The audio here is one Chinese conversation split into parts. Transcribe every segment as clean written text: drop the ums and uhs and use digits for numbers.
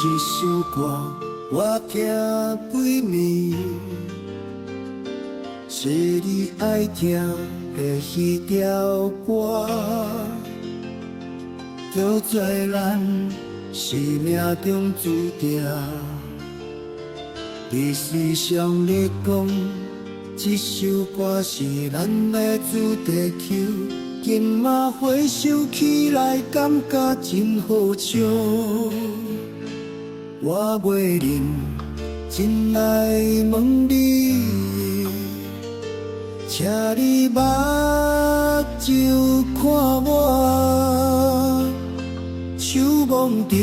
一首歌，我听几暝，是你爱听的迄条歌，叫做咱是命中注定。历史上咧讲，这首歌是咱的主题曲。今嘛回想起来，感觉真好笑。我袂忍真来问你，请你目睭看我，手摸着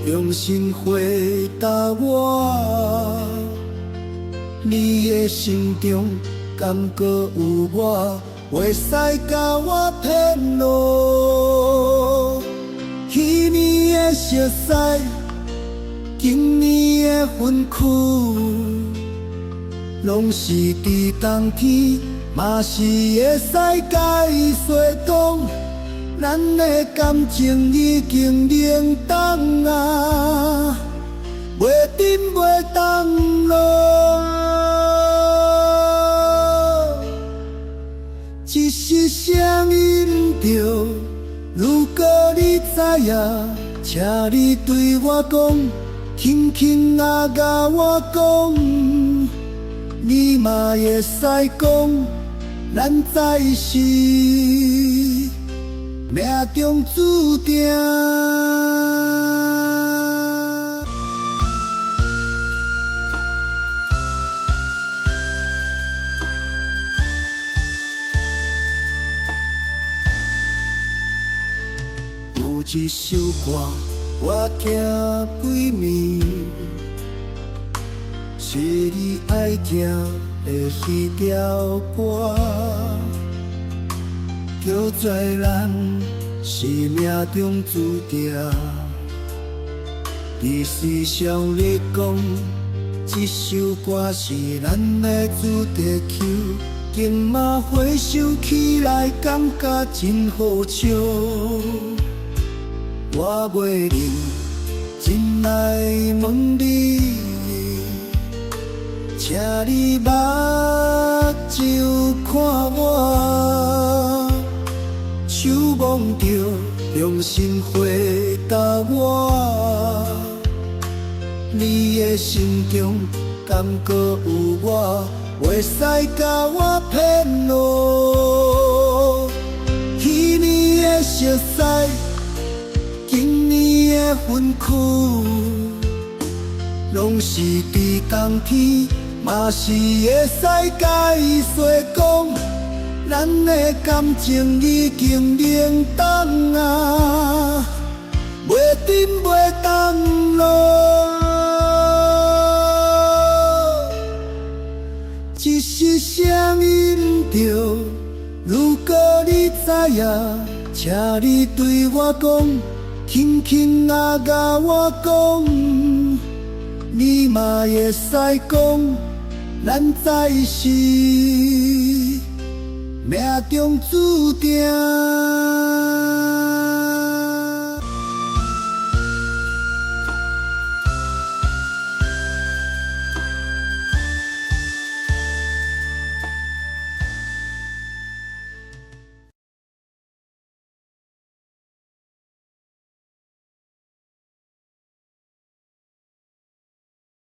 用心回答我。你的心中敢搁有我？袂使甲我骗咯，去年的熟悉，今年的分开，拢是伫冬天，嘛是会使甲伊说讲，咱的感情已经冷冻啊，袂沉袂动咯。一丝声音着，如果你知影，请你对我讲，轻轻甲我讲，你嘛会使讲，咱在是命中注定。有一首歌，我听几暝，是你爱听的迄条歌，叫做咱是命中注定。历史上咧讲，这首歌是咱的主题曲。今嘛回想起来，感觉真好笑。我袂忍真来问你，请你目睭看我，手摸着用心回答我。你的心中敢搁有我？袂使甲我骗咯。去年的熟悉，今年的分开，拢是伫冬天，嘛是会使甲伊说讲，咱的感情已经冷冻啊，袂沉袂动咯。一丝声音着，如果你知影，请你对我讲，轻轻甲我讲，你嘛会使讲，咱在是命中注定。